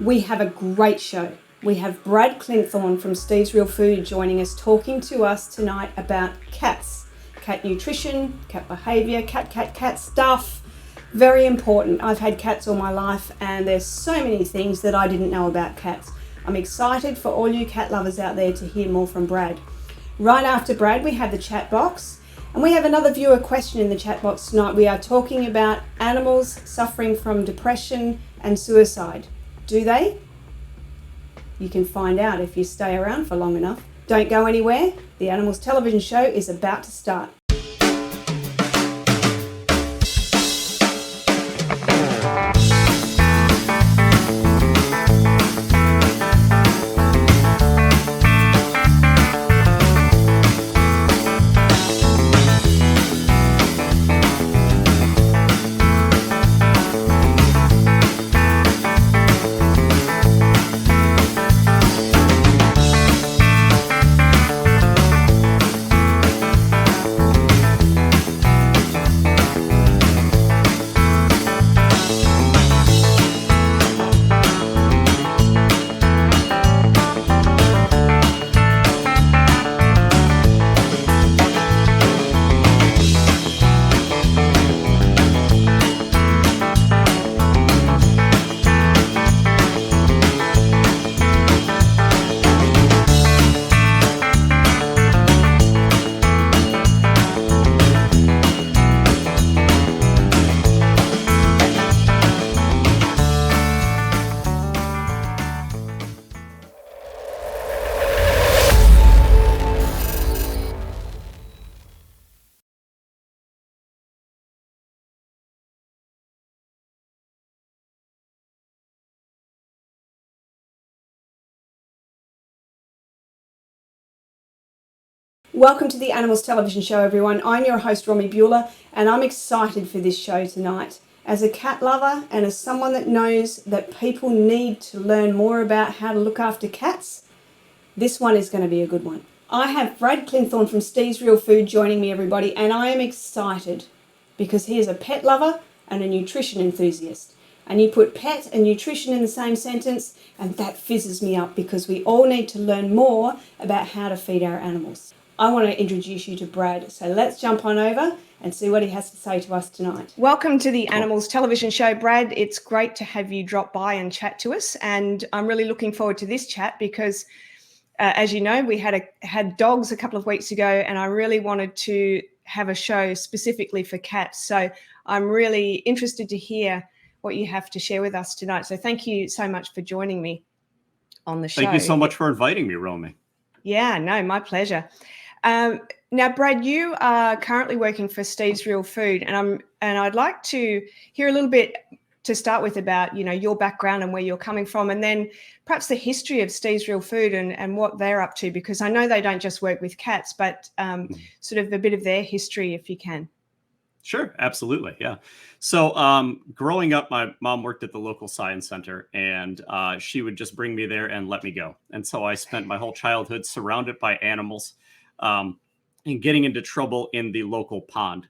We have a great show. We have Brad Clinthorne from Steve's Real Food joining us, talking to us tonight about cats, cat nutrition, cat behaviour, cat stuff. Very important. I've had cats all my life and there's so many things that I didn't know about cats. I'm excited for all you cat lovers out there to hear more from Brad. Right after Brad, we have the chat box, and we have another viewer question in the chat box tonight. We are talking about animals suffering from depression and suicide. Do they? You can find out if you stay around for long enough. Don't go anywhere. The Animals television show is about to start. Welcome to the Animals television show, everyone. I'm your host, Romy Bueller, and I'm excited for this show tonight. As a cat lover and as someone that knows that people need to learn more about how to look after cats, this one is going to be a good one. I have Brad Clinthorne from Steve's Real Food joining me, everybody, and I am excited because he is a pet lover and a nutrition enthusiast. And you put pet and nutrition in the same sentence, and that fizzes me up because we all need to learn more about how to feed our animals. I want to introduce you to Brad, so let's jump on over and see what he has to say to us tonight. Welcome to the Animals television show, Brad. It's great to have you drop by and chat to us, and I'm really looking forward to this chat because, as you know, we had dogs a couple of weeks ago, and I really wanted to have a show specifically for cats. So I'm really interested to hear what you have to share with us tonight. So thank you so much for joining me on the show. Thank you so much for inviting me, Romy. Yeah, no, my pleasure. Now, Brad, you are currently working for Steve's Real Food, and I'd like to hear a little bit to start with about, you know, your background and where you're coming from, and then perhaps the history of Steve's Real Food and what they're up to, because I know they don't just work with cats, but sort of a bit of their history, if you can. Sure, absolutely, yeah. So growing up, my mom worked at the local science center, and she would just bring me there and let me go. And so I spent my whole childhood surrounded by animals. And getting into trouble in the local pond.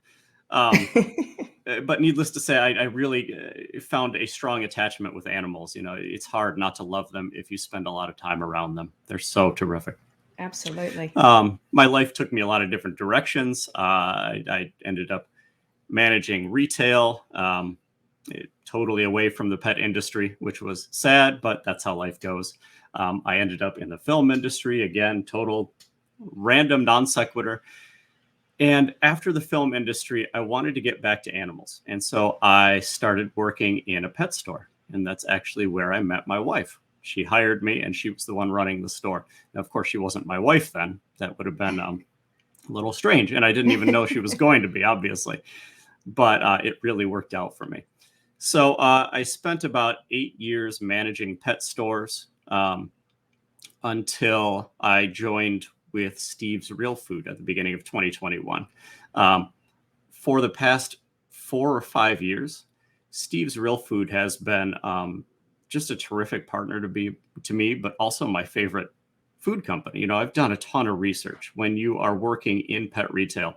But needless to say, I really found a strong attachment with animals. You know, it's hard not to love them if you spend a lot of time around them. They're so terrific. Absolutely. My life took me a lot of different directions. I ended up managing retail, totally away from the pet industry, which was sad, but that's how life goes. I ended up in the film industry, again, total random non sequitur. And after the film industry, I wanted to get back to animals. And so I started working in a pet store. And that's actually where I met my wife. She hired me and she was the one running the store. Now, of course, she wasn't my wife then. That would have been a little strange. And I didn't even know she was going to be, obviously. But it really worked out for me. So I spent about 8 years managing pet stores. until I joined with Steve's Real Food at the beginning of 2021. For the past 4 or 5 years, Steve's Real Food has been just a terrific partner to me, but also my favorite food company. I've done a ton of research. When you are working in pet retail,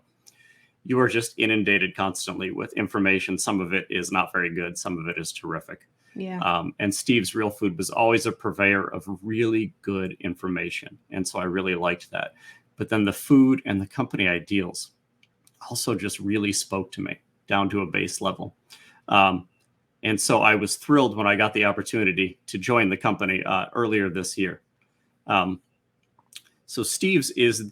you are just inundated constantly with information. Some of it is not very good. Some of it is terrific. Yeah. And Steve's Real Food was always a purveyor of really good information. And so I really liked that. But then the food and the company ideals also just really spoke to me down to a base level. And so I was thrilled when I got the opportunity to join the company earlier this year. So Steve's is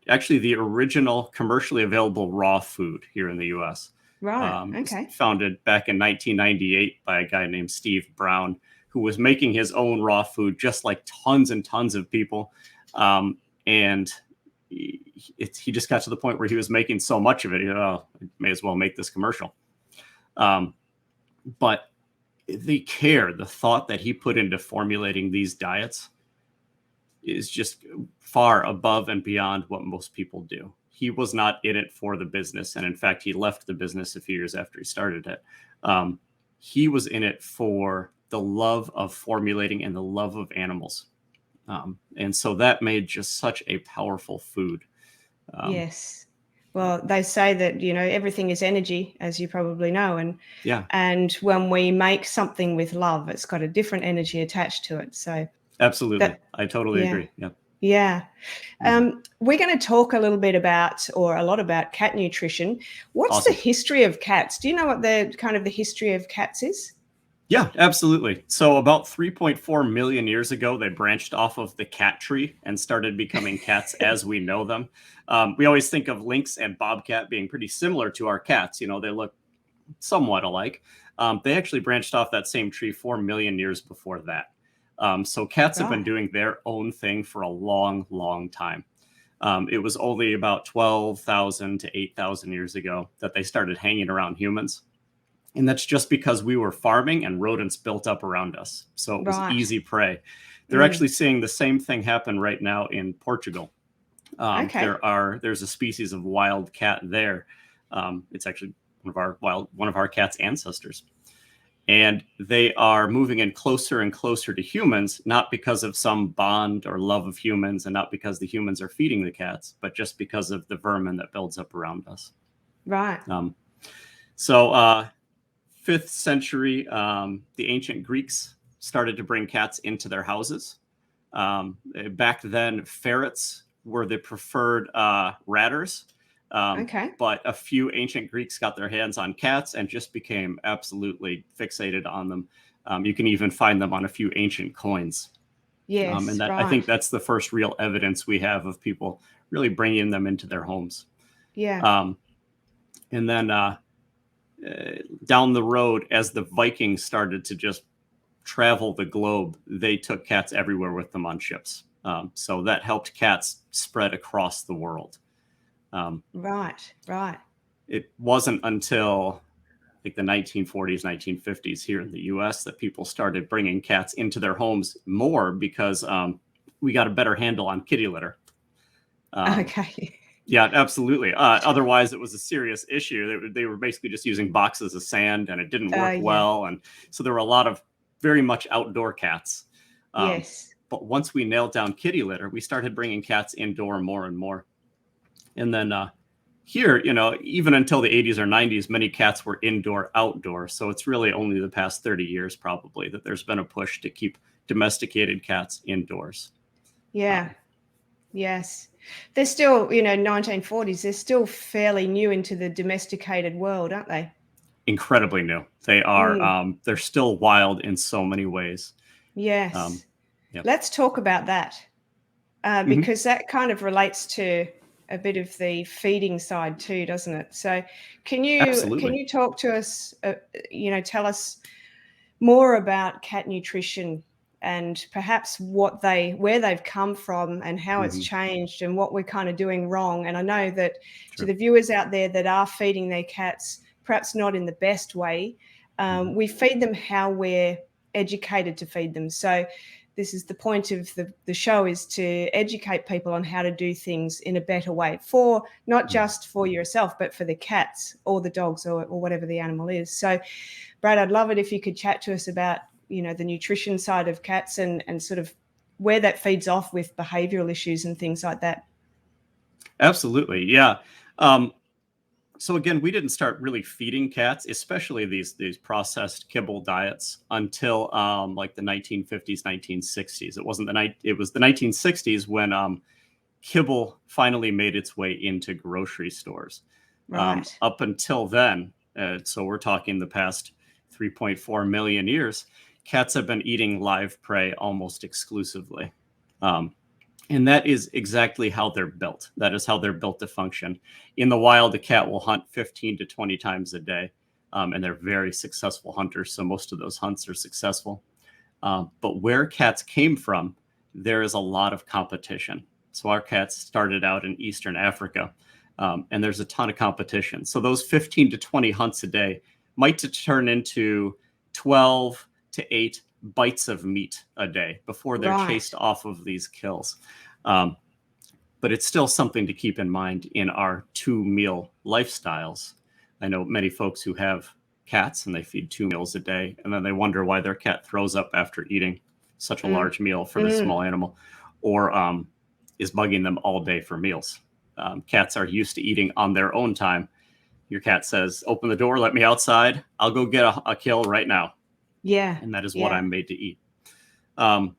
actually the original commercially available raw food here in the U.S. Right. It was Okay. founded back in 1998 by a guy named Steve Brown, who was making his own raw food just like tons and tons of people. And he just got to the point where he was making so much of it, I may as well make this commercial. But the thought that he put into formulating these diets is just far above and beyond what most people do. He was not in it for the business. And in fact, he left the business a few years after he started it. He was in it for the love of formulating and the love of animals. And so that made just such a powerful food. Yes. Well, they say that, everything is energy, as you probably know. And when we make something with love, it's got a different energy attached to it. So absolutely. I totally agree. Yeah. Yeah. We're going to talk a lot about cat nutrition. What's Awesome. the history of cats? Do you know what the history of cats is? Yeah, absolutely. So about 3.4 million years ago, they branched off of the cat tree and started becoming cats as we know them. We always think of lynx and bobcat being pretty similar to our cats. They look somewhat alike. They actually branched off that same tree 4 million years before that. So cats have been doing their own thing for a long, long time. It was only about 12,000 to 8,000 years ago that they started hanging around humans. And that's just because we were farming and rodents built up around us. So it was easy prey. They're actually seeing the same thing happen right now in Portugal. There's a species of wild cat there. It's actually one of our cat's ancestors. And they are moving in closer and closer to humans, not because of some bond or love of humans, and not because the humans are feeding the cats, but just because of the vermin that builds up around us. Right. 5th century, the ancient Greeks started to bring cats into their houses. Back then, ferrets were the preferred ratters. But a few ancient Greeks got their hands on cats and just became absolutely fixated on them. You can even find them on a few ancient coins. Yes, I think that's the first real evidence we have of people really bringing them into their homes. Yeah. And then down the road, as the Vikings started to just travel the globe, they took cats everywhere with them on ships. So that helped cats spread across the world. Right. It wasn't until like the 1940s, 1950s here in the US that people started bringing cats into their homes more because we got a better handle on kitty litter. Yeah, absolutely. Otherwise, it was a serious issue. They were basically just using boxes of sand, and it didn't work well. And so there were a lot of very much outdoor cats. Yes. But once we nailed down kitty litter, we started bringing cats indoor more and more. And then here, even until the 80s or 90s, many cats were indoor, outdoor. So it's really only the past 30 years probably that there's been a push to keep domesticated cats indoors. Yeah. Yes. They're still, 1940s, they're still fairly new into the domesticated world, aren't they? Incredibly new. They are, they're still wild in so many ways. Yes. Let's talk about that because that kind of relates to a bit of the feeding side too, doesn't it? So can you talk to us, tell us more about cat nutrition and perhaps where they've come from and how it's changed and what we're kind of doing wrong. And I know that to the viewers out there that are feeding their cats, perhaps not in the best way, we feed them how we're educated to feed them. So this is the point of the show, is to educate people on how to do things in a better way, for not just for yourself, but for the cats or the dogs or whatever the animal is. So, Brad, I'd love it if you could chat to us about, you know, the nutrition side of cats and sort of where that feeds off with behavioral issues and things like that. Absolutely. Yeah. So again, we didn't start really feeding cats, especially these processed kibble diets, until like the 1950s, 1960s. It was the 1960s when kibble finally made its way into grocery stores. Right. Up until then, so we're talking the past 3.4 million years, cats have been eating live prey almost exclusively. And that is exactly how they're built. That is how they're built to function. In the wild, a cat will hunt 15 to 20 times a day, and they're very successful hunters. So most of those hunts are successful. But where cats came from, there is a lot of competition. So our cats started out in Eastern Africa, and there's a ton of competition. So those 15 to 20 hunts a day might turn into 12 to 8 bites of meat a day before they're chased off of these kills. But it's still something to keep in mind in our 2-meal lifestyles. I know many folks who have cats and they feed 2 meals a day, and then they wonder why their cat throws up after eating such a large meal for this small animal, or is bugging them all day for meals. Cats are used to eating on their own time. Your cat says, "Open the door, let me outside. I'll go get a kill right now." Yeah. And that is what I'm made to eat. But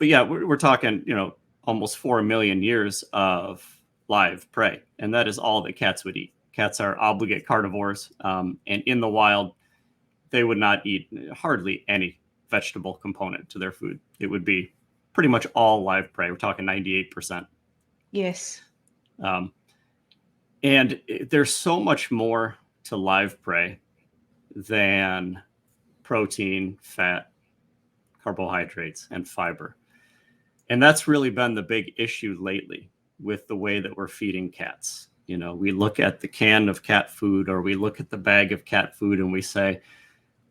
yeah, we're talking, you know, almost 4 million years of live prey. And that is all that cats would eat. Cats are obligate carnivores. And in the wild, they would not eat hardly any vegetable component to their food. It would be pretty much all live prey. We're talking 98%. Yes. And there's so much more to live prey than protein, fat, carbohydrates, and fiber. And that's really been the big issue lately with the way that we're feeding cats. You know, we look at the can of cat food or we look at the bag of cat food and we say,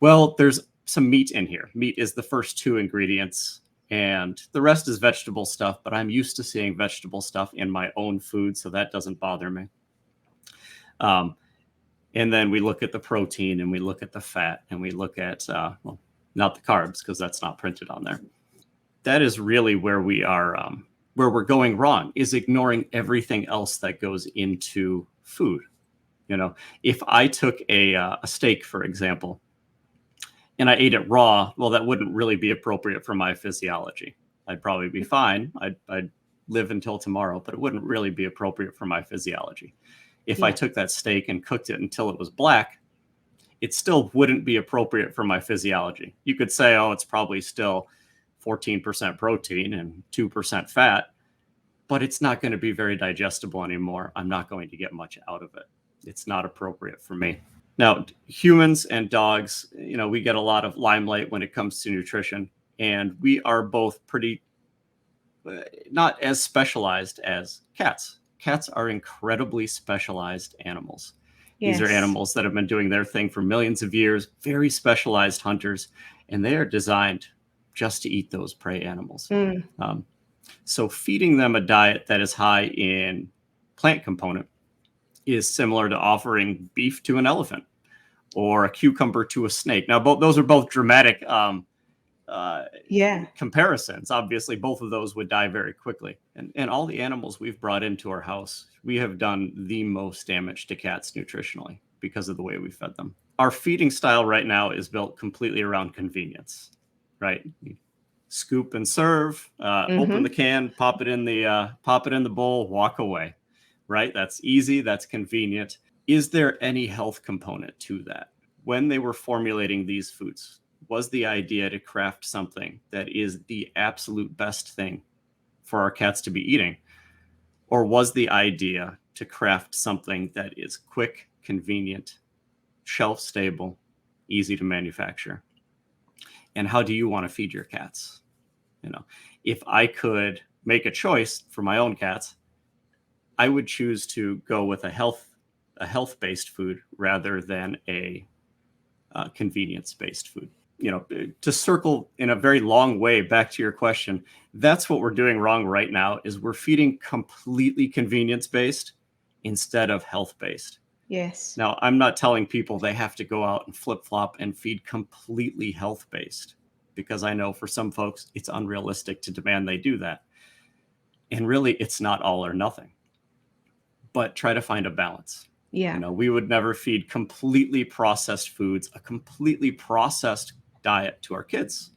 well, there's some meat in here. Meat is the first 2 ingredients and the rest is vegetable stuff, but I'm used to seeing vegetable stuff in my own food, so that doesn't bother me. And then we look at the protein and we look at the fat and we look at, well, not the carbs, because that's not printed on there. That is really where we are, where we're going wrong, is ignoring everything else that goes into food. You know, if I took a steak, for example, and I ate it raw, well, that wouldn't really be appropriate for my physiology. I'd probably be fine. I'd live until tomorrow, but it wouldn't really be appropriate for my physiology. If I took that steak and cooked it until it was black, it still wouldn't be appropriate for my physiology. You could say, oh, it's probably still 14% protein and 2% fat, but it's not going to be very digestible anymore. I'm not going to get much out of it. It's not appropriate for me. Now, humans and dogs, you know, we get a lot of limelight when it comes to nutrition, and we are both pretty not as specialized as cats. Cats are incredibly specialized animals. These are animals that have been doing their thing for millions of years, very specialized hunters, and they are designed just to eat those prey animals. So feeding them a diet that is high in plant component is similar to offering beef to an elephant or a cucumber to a snake. Now, those are both dramatic comparisons. Obviously, both of those would die very quickly. And all the animals we've brought into our house, we have done the most damage to cats nutritionally because of the way we fed them. Our feeding style right now is built completely around convenience, right? You scoop and serve, open the can, pop it in the bowl, walk away, right? That's easy. That's convenient. Is there any health component to that? When they were formulating these foods, was the idea to craft something that is the absolute best thing for our cats to be eating? Or was the idea to craft something that is quick, convenient, shelf stable, easy to manufacture? And how do you want to feed your cats? You know, if I could make a choice for my own cats, I would choose to go with a health-based food rather than a convenience-based food. to circle in a very long way back to your question, that's what we're doing wrong right now is we're feeding completely convenience-based instead of health-based. Yes. Now, I'm not telling people they have to go out and flip-flop and feed completely health-based, because I know for some folks, it's unrealistic to demand they do that. And really, it's not all or nothing. But try to find a balance. Yeah. We would never feed completely processed foods, a completely processed diet to our kids.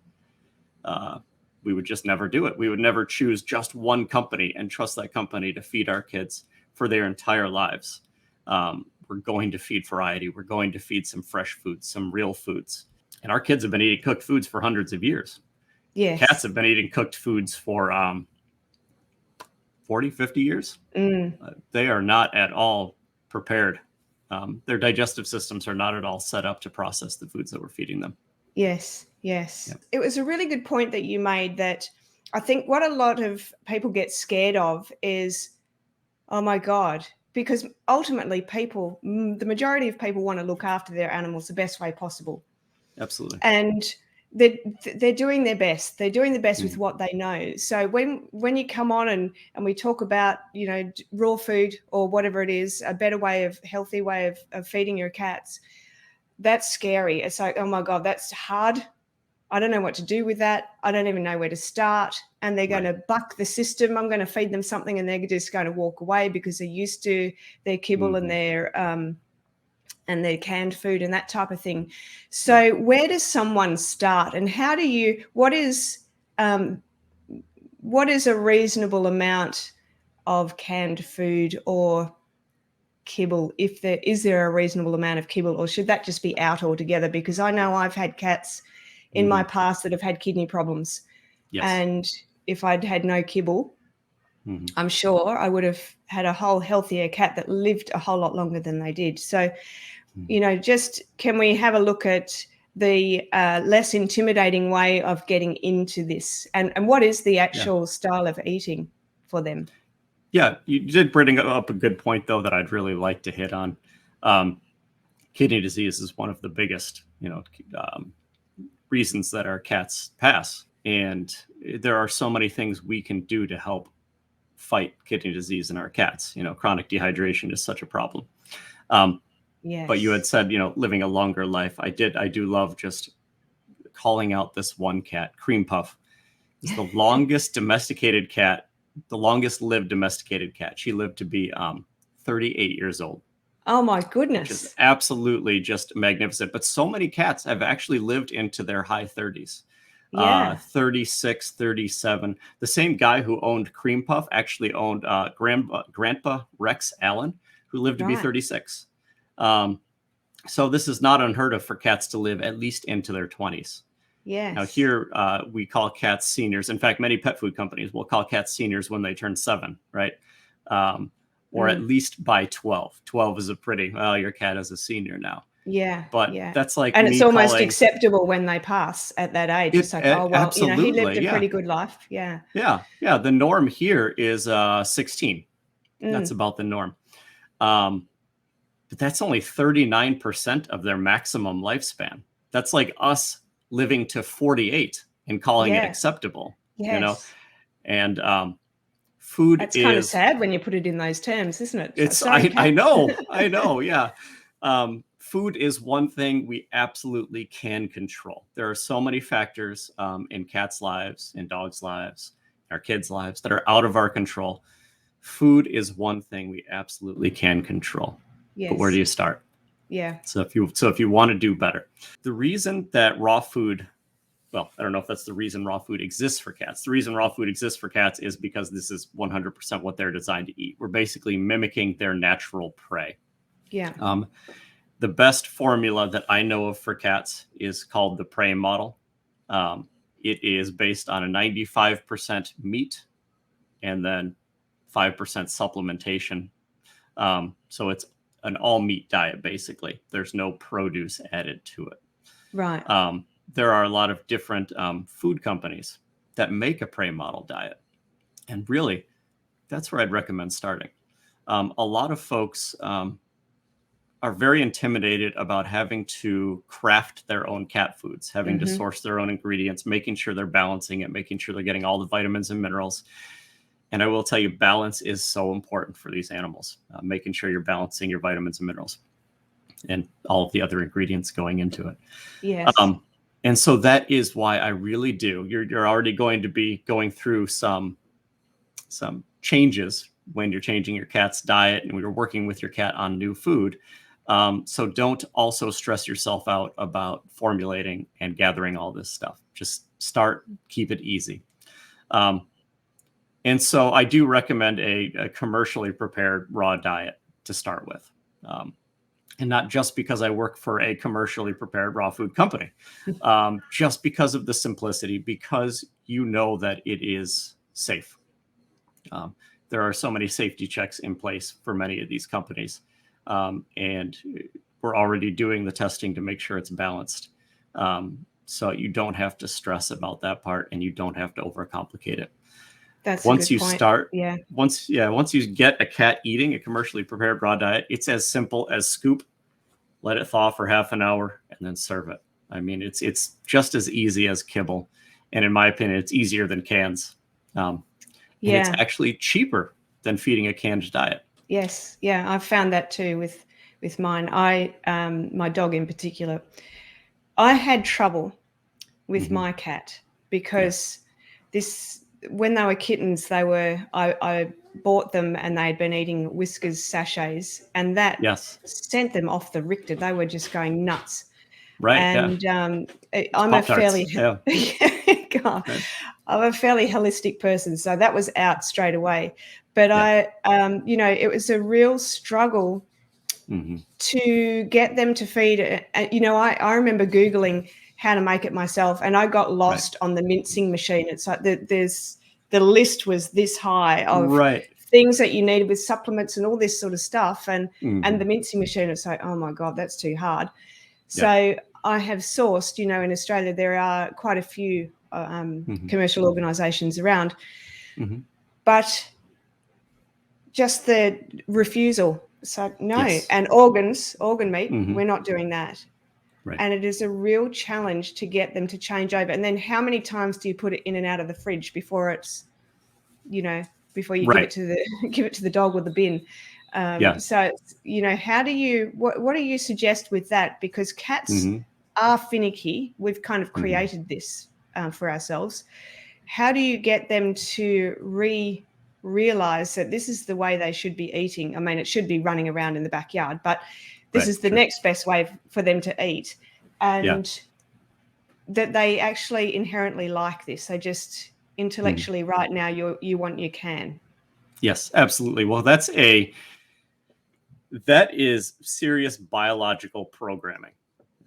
We would just never do it. We would never choose just one company and trust that company to feed our kids for their entire lives. We're going to feed variety. We're going to feed some fresh foods, some real foods. And our kids have been eating cooked foods for hundreds of years. Yes. Cats have been eating cooked foods for 40, 50 years. They are not at all prepared. Their digestive systems are not at all set up to process the foods that we're feeding them. Yes. Yes. Yep. It was a really good point that you made, that I think what a lot of people get scared of is, oh my God, because ultimately the majority of people want to look after their animals the best way possible. Absolutely. And they're doing their best. They're doing the best with what they know. So when you come on and we talk about, raw food or whatever it is, a better way of healthy way of feeding your cats, that's scary. It's like, oh my God, that's hard. I don't know what to do with that. I don't even know where to start. And they're going to buck the system. I'm going to feed them something and they're just going to walk away because they're used to their kibble and their canned food and that type of thing. So where does someone start, and what is a reasonable amount of canned food or kibble? Is there a reasonable amount of kibble, or should that just be out altogether? Because I know I've had cats in my past that have had kidney problems. Yes. And if I'd had no kibble, I'm sure I would have had a whole healthier cat that lived a whole lot longer than they did. So, just can we have a look at the less intimidating way of getting into this? And what is the actual style of eating for them? Yeah, you did bring up a good point, though, that I'd really like to hit on. Kidney disease is one of the biggest, reasons that our cats pass. And there are so many things we can do to help fight kidney disease in our cats. Chronic dehydration is such a problem. Yes. But you had said, living a longer life. I do love just calling out this one cat, Cream Puff. It's the longest domesticated cat, the longest lived domesticated cat. She lived to be 38 years old. Oh my goodness. Which is absolutely just magnificent. But so many cats have actually lived into their high 30s. 36, 37. The same guy who owned Cream Puff actually owned Grandpa Rex Allen, who lived to be 36. So this is not unheard of for cats to live at least into their 20s. Yes. Now here we call cats seniors. In fact, many pet food companies will call cats seniors when they turn 7, right? Or at least by 12. 12 is a pretty, your cat is a senior now. Yeah. But that's like, and it's almost acceptable when they pass at that age. It's like, oh, well, he lived a pretty good life. Yeah. Yeah. Yeah. The norm here is 16. That's about the norm. But that's only 39% of their maximum lifespan. That's like us living to 48 and calling it acceptable, and food That's kind of sad when you put it in those terms, isn't it? It's I know. Yeah. Food is one thing we absolutely can control. There are so many factors in cats' lives, in dogs' lives, our kids' lives that are out of our control. Food is one thing we absolutely can control. Yes. But where do you start? Yeah. So if you want to do better, the reason that raw food, well, I don't know if that's the reason raw food exists for cats. The reason raw food exists for cats is because this is 100% what they're designed to eat. We're basically mimicking their natural prey. Yeah. The best formula that I know of for cats is called the prey model. It is based on a 95% meat and then 5% supplementation. So it's an all meat diet, basically. There's no produce added to it. Right. There are a lot of different food companies that make a prey model diet. And really, that's where I'd recommend starting. A lot of folks are very intimidated about having to craft their own cat foods, having to source their own ingredients, making sure they're balancing it, making sure they're getting all the vitamins and minerals. And I will tell you, balance is so important for these animals, making sure you're balancing your vitamins and minerals and all of the other ingredients going into it. Yes. And so that is why I really do. You're already going to be going through some changes when you're changing your cat's diet and you're working with your cat on new food. So don't also stress yourself out about formulating and gathering all this stuff. Just start, keep it easy. And so I do recommend a commercially prepared raw diet to start with. And not just because I work for a commercially prepared raw food company, just because of the simplicity, because you know that it is safe. There are so many safety checks in place for many of these companies. And we're already doing the testing to make sure it's balanced. So you don't have to stress about that part and you don't have to overcomplicate it. That's once a good you point. start, Yeah. once you get a cat eating a commercially prepared raw diet, it's as simple as scoop, let it thaw for half an hour, and then serve it. I mean, it's just as easy as kibble. And in my opinion, it's easier than cans. And it's actually cheaper than feeding a canned diet. Yes. Yeah. I've found that too with mine. My dog in particular, I had trouble with my cat because when they were kittens, I bought them and they'd been eating Whiskas sachets, and that sent them off the Richter. They were just going nuts. Right. And I'm a fairly I'm a fairly holistic person, so that was out straight away. But it was a real struggle to get them to feed it. I remember Googling how to make it myself, and I got lost on the mincing machine. It's like the list was this high of things that you needed with supplements and all this sort of stuff, and the mincing machine. It's like, oh my God, that's too hard. So I have sourced, in Australia there are quite a few commercial organisations around, but just the refusal. So no, and organ meat, we're not doing that. Right. And it is a real challenge to get them to change over. And then how many times do you put it in and out of the fridge before it's, before you give it to the dog or the bin? So, how do you, what do you suggest with that? Because cats are finicky. We've kind of created this for ourselves. How do you get them to realize that this is the way they should be eating? I mean, it should be running around in the backyard, but this is the next best way for them to eat, and that they actually inherently like this. They just intellectually right now you want your can. Yes, absolutely. Well, that is serious biological programming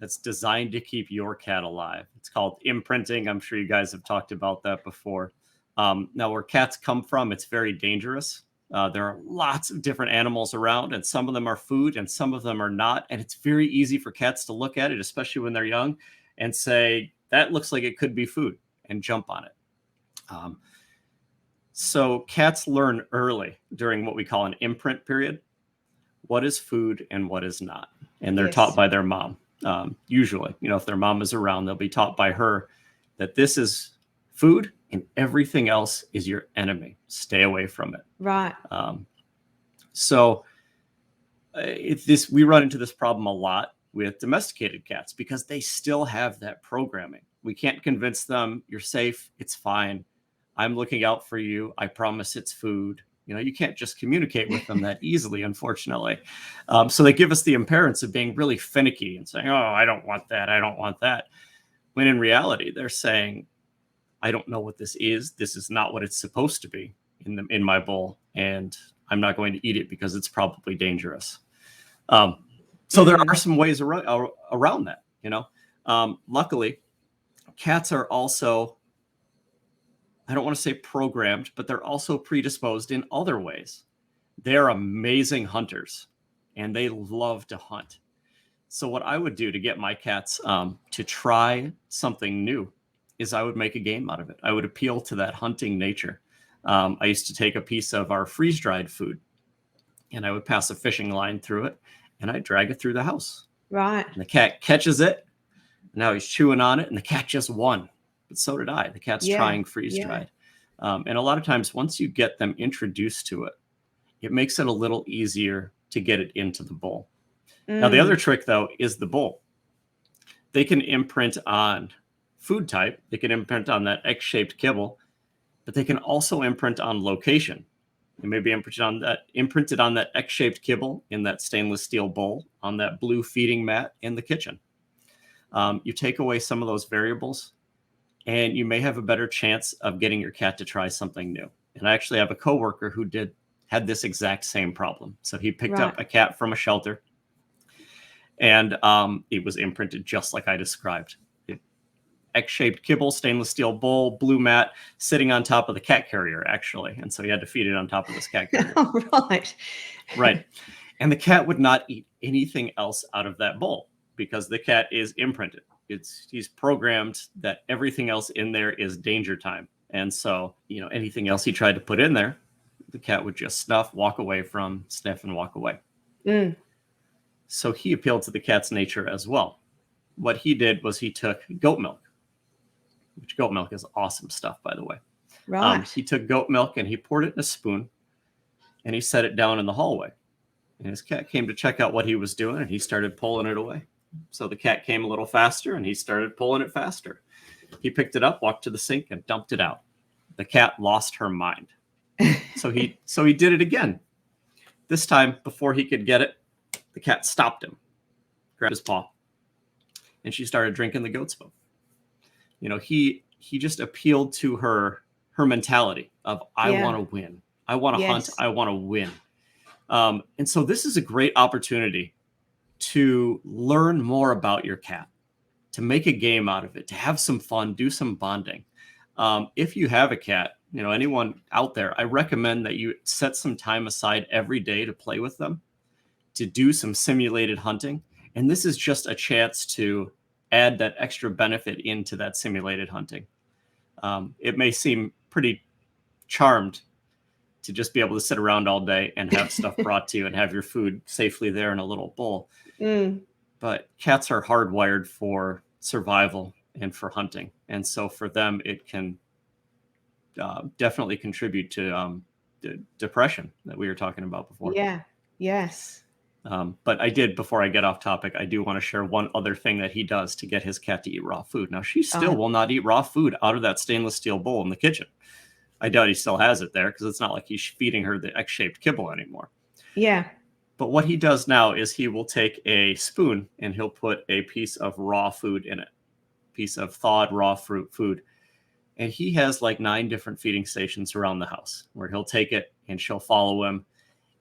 that's designed to keep your cat alive. It's called imprinting. I'm sure you guys have talked about that before. Now, where cats come from, it's very dangerous. There are lots of different animals around, and some of them are food and some of them are not. And it's very easy for cats to look at it, especially when they're young, and say, that looks like it could be food, and jump on it. So cats learn early during what we call an imprint period, what is food and what is not. And they're taught by their mom. Usually, if their mom is around, they'll be taught by her that this is food and everything else is your enemy. Stay away from it. Right. So we run into this problem a lot with domesticated cats because they still have that programming. We can't convince them you're safe. It's fine. I'm looking out for you. I promise it's food. You can't just communicate with them that easily, unfortunately. So they give us the appearance of being really finicky and saying, oh, I don't want that. I don't want that. When in reality, they're saying, I don't know what this is. This is not what it's supposed to be in my bowl. And I'm not going to eat it because it's probably dangerous. So there are some ways around that, luckily, cats are also, I don't want to say programmed, but they're also predisposed in other ways. They're amazing hunters and they love to hunt. So what I would do to get my cats to try something new is I would make a game out of it. I would appeal to that hunting nature. I used to take a piece of our freeze-dried food and I would pass a fishing line through it and I drag it through the house. Right. And the cat catches it. Now he's chewing on it, and the cat just won. But so did I. The cat's trying freeze-dried. And a lot of times, once you get them introduced to it, it makes it a little easier to get it into the bowl. Now, the other trick, though, is the bowl. They can imprint on food type. They can imprint on that X-shaped kibble, but they can also imprint on location. It may be imprinted on that X-shaped kibble in that stainless steel bowl, on that blue feeding mat in the kitchen. You take away some of those variables, and you may have a better chance of getting your cat to try something new. And I actually have a coworker who had this exact same problem. So he picked up a cat from a shelter, and it was imprinted just like I described. X-shaped kibble, stainless steel bowl, blue mat, sitting on top of the cat carrier, actually. And so he had to feed it on top of this cat carrier. Right. Right. And the cat would not eat anything else out of that bowl because the cat is imprinted. He's programmed that everything else in there is danger time. And so, anything else he tried to put in there, the cat would just snuff, walk away from, sniff, and walk away. So he appealed to the cat's nature as well. What he did was he took goat milk, which goat milk is awesome stuff, by the way. Right. He took goat milk and he poured it in a spoon and he set it down in the hallway. And his cat came to check out what he was doing, and he started pulling it away. So the cat came a little faster and he started pulling it faster. He picked it up, walked to the sink, and dumped it out. The cat lost her mind. So he did it again. This time, before he could get it, the cat stopped him, grabbed his paw, and she started drinking the goat's milk. He just appealed to her mentality of, I want to win. I want to hunt. I want to win. And so this is a great opportunity to learn more about your cat, to make a game out of it, to have some fun, do some bonding. If you have a cat, anyone out there, I recommend that you set some time aside every day to play with them, to do some simulated hunting. And this is just a chance to add that extra benefit into that simulated hunting. It may seem pretty charmed to just be able to sit around all day and have stuff brought to you and have your food safely there in a little bowl. But cats are hardwired for survival and for hunting. And so for them, it can definitely contribute to depression that we were talking about before. Yeah. Yes. But before I get off topic, I do want to share one other thing that he does to get his cat to eat raw food. Now, she still will not eat raw food out of that stainless steel bowl in the kitchen. I doubt he still has it there because it's not like he's feeding her the X-shaped kibble anymore. Yeah. But what he does now is he will take a spoon and he'll put a piece of raw food in it, piece of thawed raw fruit food. And he has like 9 different feeding stations around the house where he'll take it and she'll follow him.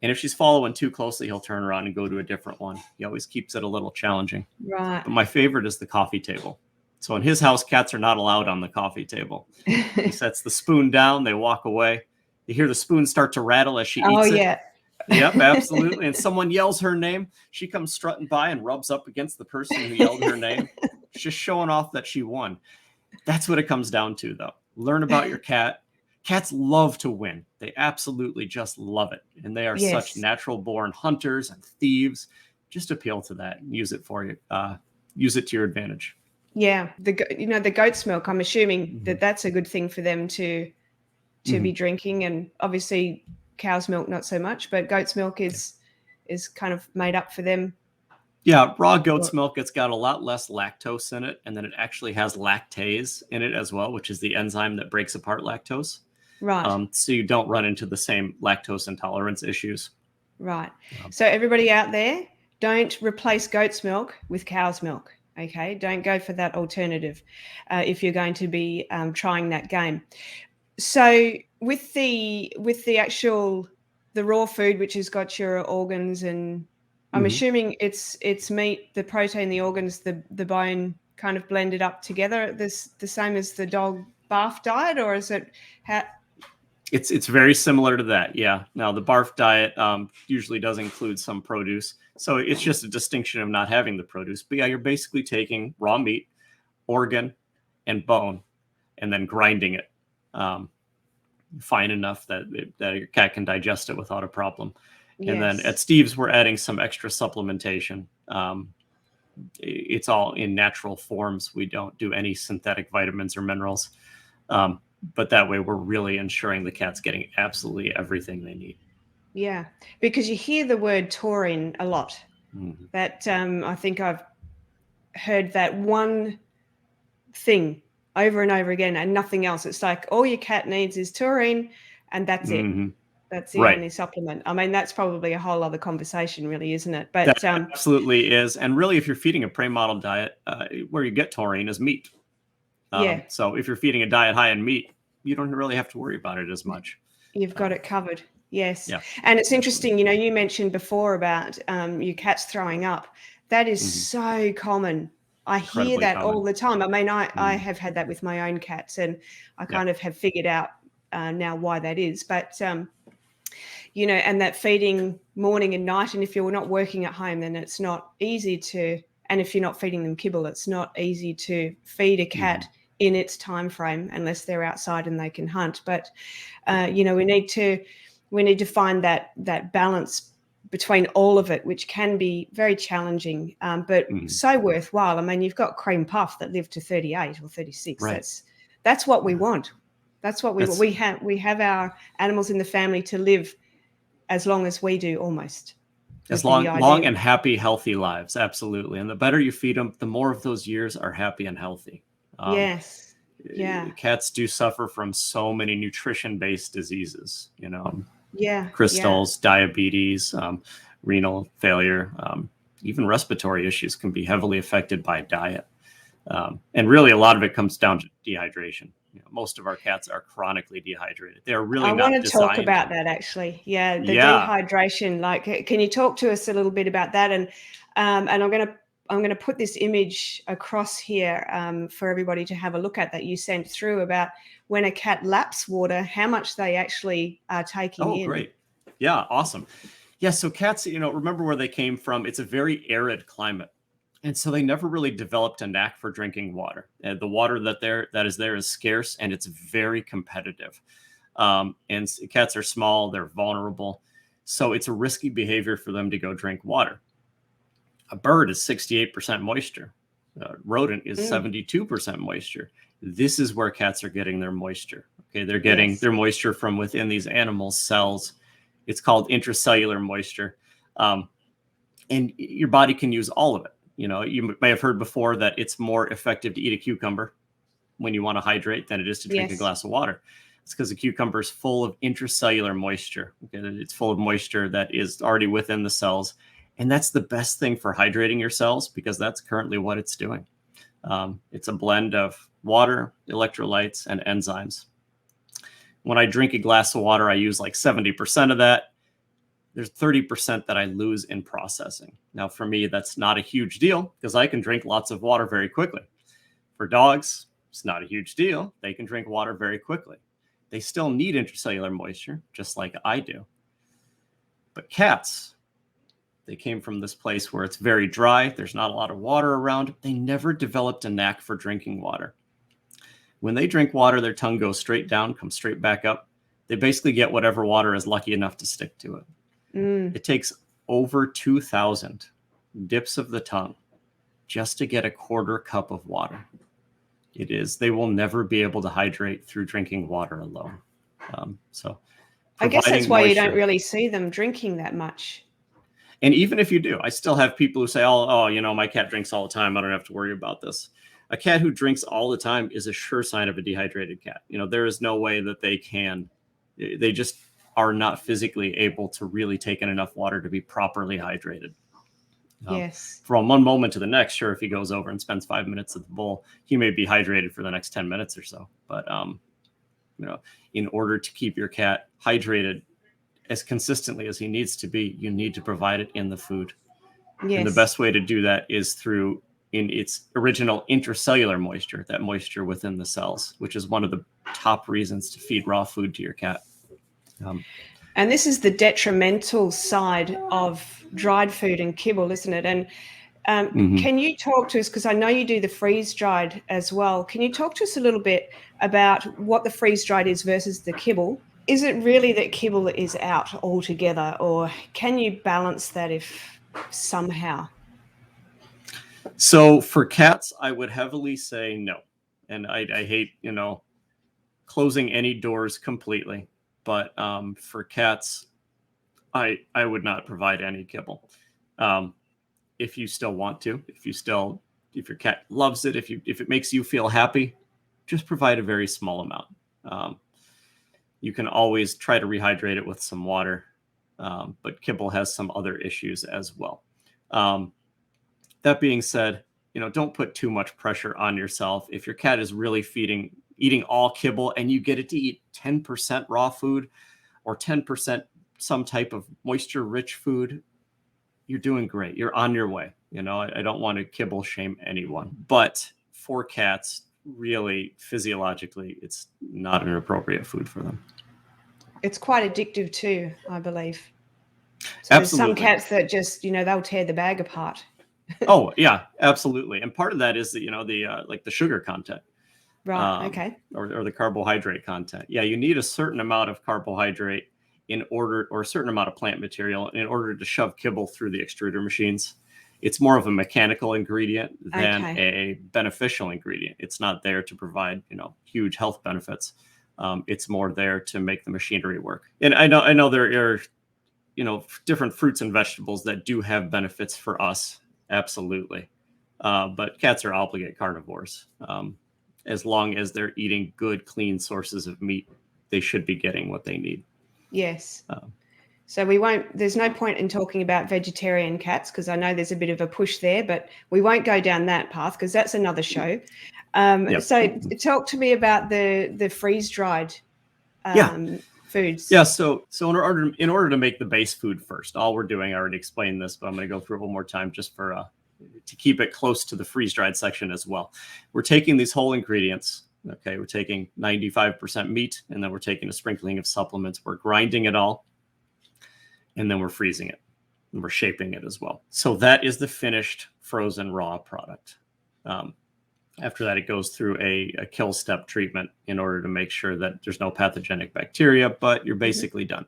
And if she's following too closely, he'll turn around and go to a different one. He always keeps it a little challenging. Right. But my favorite is the coffee table. So in his house, cats are not allowed on the coffee table. He sets the spoon down. They walk away. You hear the spoon start to rattle as she eats it. Oh, yeah. Yep, absolutely. And someone yells her name. She comes strutting by and rubs up against the person who yelled her name. Just showing off that she won. That's what it comes down to, though. Learn about your cat. Cats love to win. They absolutely just love it. And they are such natural-born hunters and thieves. Just appeal to that and use it for you. Use it to your advantage. Yeah. The goat's milk, I'm assuming that that's a good thing for them to be drinking. And obviously cow's milk, not so much, but goat's milk is kind of made up for them. Yeah, raw goat's milk, it's got a lot less lactose in it, and then it actually has lactase in it as well, which is the enzyme that breaks apart lactose. Right. So you don't run into the same lactose intolerance issues. Right. So everybody out there, don't replace goat's milk with cow's milk. Okay. Don't go for that alternative if you're going to be trying that game. So with the raw food, which has got your organs, and I'm assuming it's meat, the protein, the organs, the bone kind of blended up together. The same as the dog barf diet, or is it It's very similar to that, yeah. Now, the barf diet usually does include some produce. So it's just a distinction of not having the produce. But yeah, you're basically taking raw meat, organ, and bone, and then grinding it fine enough that your cat can digest it without a problem. And then at Yes. Steve's, we're adding some extra supplementation. It's all in natural forms. We don't do any synthetic vitamins or minerals. But that way we're really ensuring the cat's getting absolutely everything they need. Yeah, because you hear the word taurine a lot. Mm-hmm. That I think I've heard that one thing over and over again and nothing else. It's like all your cat needs is taurine and that's Mm-hmm. it. That's the Right. only supplement. I mean, that's probably a whole other conversation, really, isn't it? But That absolutely is. And really, if you're feeding a prey model diet, where you get taurine is meat. yeah, So if you're feeding a diet high in meat, you don't really have to worry about it as much. you've got it covered. Yes. Yeah, And it's interesting, you know, you mentioned before about your cats throwing up. That is so common. I hear Incredibly that common. all the time. I mean, I have had that with my own cats, and I kind of have figured out now why that is. But, you know, and that feeding morning and night, and if you're not working at home, then it's not easy to, and if you're not feeding them kibble, it's not easy to feed a cat in its time frame unless they're outside and they can hunt. But, you know, we need to find that balance between all of it, which can be very challenging, but so worthwhile. I mean, you've got cream puff that live to 38 or 36. Right. That's what we want. That's what we have our animals in the family to live as long as we do, almost. As long and happy, healthy lives. Absolutely. And the better you feed them, the more of those years are happy and healthy. Yes. Yeah. Cats do suffer from so many nutrition-based diseases, you know, Yeah. crystals, diabetes, renal failure, even respiratory issues can be heavily affected by diet. And really, a lot of it comes down to dehydration. You know, most of our cats are chronically dehydrated. They're really I not want to designed. talk about that, actually. Yeah, the dehydration. Like, can you talk to us a little bit about that? And I'm going to put this image across here for everybody to have a look at that you sent through about when a cat laps water, how much they actually are taking in. Oh, great. Yeah, awesome. Yeah, so cats, you know, remember where they came from. It's a very arid climate. And so they never really developed a knack for drinking water. The water that is there is scarce and it's very competitive. And cats are small, they're vulnerable. So it's a risky behavior for them to go drink water. A bird is 68% moisture. A rodent is 72% moisture. This is where cats are getting their moisture. Okay, they're getting their moisture from within these animals' cells. It's called intracellular moisture. And your body can use all of it. You know, you may have heard before that it's more effective to eat a cucumber when you want to hydrate than it is to drink a glass of water. It's because the cucumber is full of intracellular moisture. Okay? It's full of moisture that is already within the cells. And that's the best thing for hydrating your cells because that's currently what it's doing. It's a blend of water, electrolytes, and enzymes. When I drink a glass of water, I use like 70% of that. There's 30% that I lose in processing. Now, for me, that's not a huge deal because I can drink lots of water very quickly. For dogs, it's not a huge deal. They can drink water very quickly. They still need intracellular moisture, just like I do. But cats, they came from this place where it's very dry. There's not a lot of water around. They never developed a knack for drinking water. When they drink water, their tongue goes straight down, comes straight back up. They basically get whatever water is lucky enough to stick to it. It takes over 2,000 dips of the tongue just to get a quarter cup of water. They will never be able to hydrate through drinking water alone. So I guess that's why you don't moisture, really see them drinking that much. and even if you do, I still have people who say, oh, you know, my cat drinks all the time. I don't have to worry about this. A cat who drinks all the time is a sure sign of a dehydrated cat. You know, there is no way that they just are not physically able to really take in enough water to be properly hydrated. From one moment to the next, sure, if he goes over and spends 5 minutes at the bowl, he may be hydrated for the next 10 minutes or so. But, you know, in order to keep your cat hydrated as consistently as he needs to be, you need to provide it in the food. And the best way to do that is through in its original intracellular moisture, that moisture within the cells, which is one of the top reasons to feed raw food to your cat. And this is the detrimental side of dried food and kibble, isn't it? And can you talk to us, because I know you do the freeze-dried as well. Can you talk to us a little bit about what the freeze-dried is versus the kibble? is it really that kibble is out altogether, or can you balance that if somehow? So for cats, I would heavily say no. And I hate, closing any doors completely. But for cats, I would not provide any kibble. If you still want to, if your cat loves it, if it makes you feel happy, just provide a very small amount. You can always try to rehydrate it with some water, but kibble has some other issues as well. That being said, don't put too much pressure on yourself. If your cat is really eating all kibble, and you get it to eat 10% raw food or 10% some type of moisture-rich food, you're doing great. You're on your way. I don't want to kibble shame anyone, but for cats, really physiologically, it's not an appropriate food for them. It's quite addictive too, I believe. So Absolutely. there's some cats that just, they'll tear the bag apart. Oh yeah, absolutely. And part of that is that, the sugar content. Right. Okay. Or the carbohydrate content. Yeah. You need a certain amount of carbohydrate or a certain amount of plant material in order to shove kibble through the extruder machines. It's more of a mechanical ingredient than a beneficial ingredient. It's not there to provide, huge health benefits. It's more there to make the machinery work. And I know there are, different fruits and vegetables that do have benefits for us. Absolutely. But cats are obligate carnivores. As long as they're eating good, clean sources of meat, they should be getting what they need. Yes. So there's no point in talking about vegetarian cats, because I know there's a bit of a push there, but we won't go down that path because that's another show. Yep. So talk to me about the freeze-dried foods. Yeah. So in order to make the base food first, all we're doing, I already explained this, but I'm going to go through it one more time just to keep it close to the freeze-dried section as well. We're taking these whole ingredients. Okay. We're taking 95% meat, and then we're taking a sprinkling of supplements. We're grinding it all, and then we're freezing it, and we're shaping it as well. So that is the finished frozen raw product. After that, it goes through a kill step treatment in order to make sure that there's no pathogenic bacteria, but you're basically done.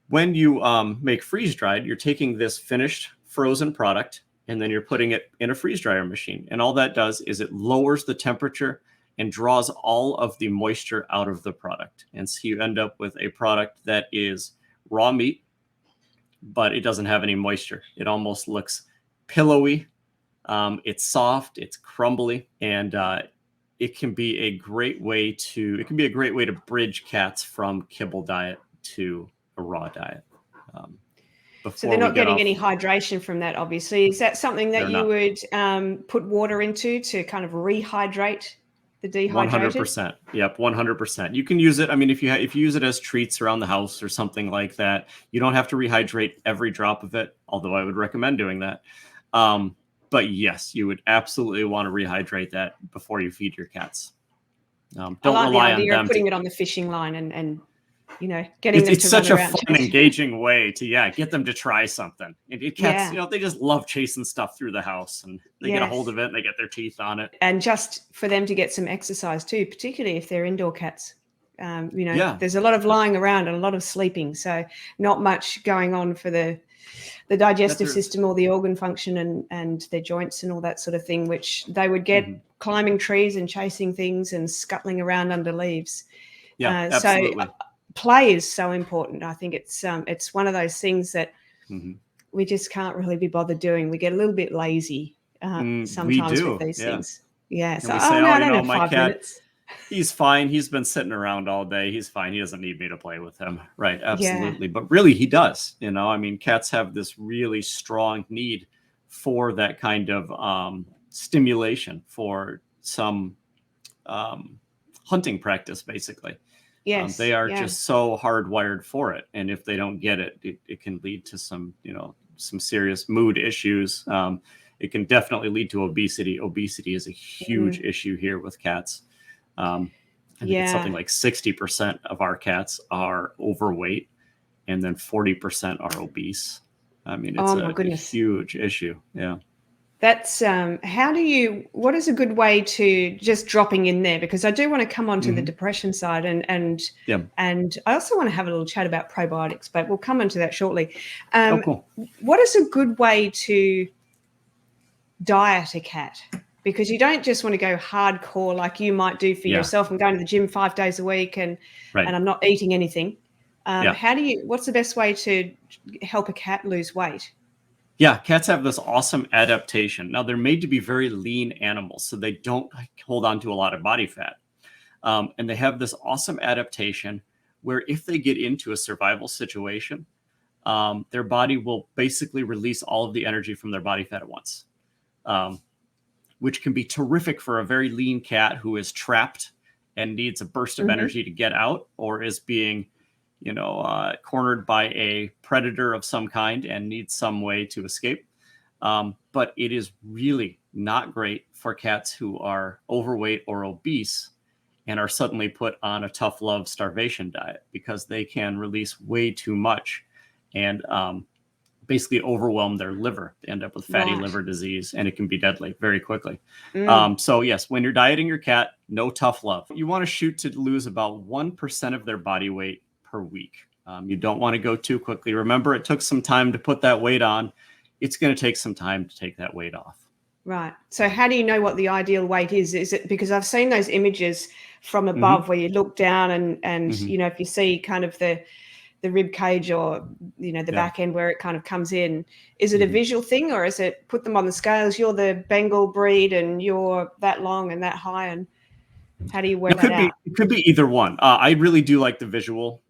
When you make freeze-dried, you're taking this finished frozen product, and then you're putting it in a freeze dryer machine. And all that does is it lowers the temperature and draws all of the moisture out of the product. And so you end up with a product that is raw meat, but it doesn't have any moisture. It almost looks pillowy. It's soft, it's crumbly, and it can be a great way to bridge cats from kibble diet to a raw diet. So they're not getting any hydration from that, obviously. Is that something that you would put water into to kind of rehydrate the dehydrated? 100%. Yep, 100%. You can use it. I mean, if you use it as treats around the house or something like that, you don't have to rehydrate every drop of it, although I would recommend doing that. But yes, you would absolutely want to rehydrate that before you feed your cats. Don't rely on them. Putting it on the fishing line and getting them it's to such run a around. fun, engaging way to get them to try something. And cats, they just love chasing stuff through the house, and they get a hold of it and they get their teeth on it. And just for them to get some exercise too, particularly if they're indoor cats. There's a lot of lying around and a lot of sleeping, so not much going on for the digestive system or the organ function and their joints and all that sort of thing, which they would get climbing trees and chasing things and scuttling around under leaves. Yeah, absolutely. So play is so important. I think it's one of those things that we just can't really be bothered doing. We get a little bit lazy sometimes with these things. Yeah. So I don't have 5 minutes. He's fine. He's been sitting around all day. He's fine. He doesn't need me to play with him. Right. Absolutely. Yeah. But really, he does. I mean, cats have this really strong need for that kind of stimulation, for some hunting practice, basically. Yes. They are just so hardwired for it. And if they don't get it, it can lead to some serious mood issues. It can definitely lead to obesity. Obesity is a huge issue here with cats. I think it's something like 60% of our cats are overweight, and then 40% are obese. I mean, it's a huge issue. Yeah. That's what is a good way to just dropping in there? Because I do want to come on to the depression side and Yeah. I also want to have a little chat about probiotics, but we'll come into that shortly. Cool. What is a good way to diet a cat? Because you don't just want to go hardcore like you might do for yourself. I'm going to the gym 5 days a week and I'm not eating anything. What's the best way to help a cat lose weight? Yeah, cats have this awesome adaptation. Now, they're made to be very lean animals, so they don't hold on to a lot of body fat. And they have this awesome adaptation where if they get into a survival situation, their body will basically release all of the energy from their body fat at once, which can be terrific for a very lean cat who is trapped and needs a burst of energy to get out, or is being cornered by a predator of some kind and needs some way to escape. But it is really not great for cats who are overweight or obese and are suddenly put on a tough love starvation diet, because they can release way too much and basically overwhelm their liver. They end up with fatty liver disease, and it can be deadly very quickly. So yes, when you're dieting your cat, no tough love. You want to shoot to lose about 1% of their body weight per week. You don't want to go too quickly. Remember, it took some time to put that weight on. It's going to take some time to take that weight off. Right. So how do you know what the ideal weight is? Is it because I've seen those images from above where you look down and if you see kind of the rib cage or the back end where it kind of comes in, is it a visual thing, or is it put them on the scales? You're the Bengal breed and you're that long and that high, and how do you work that out? It could be either one. I really do like the visual.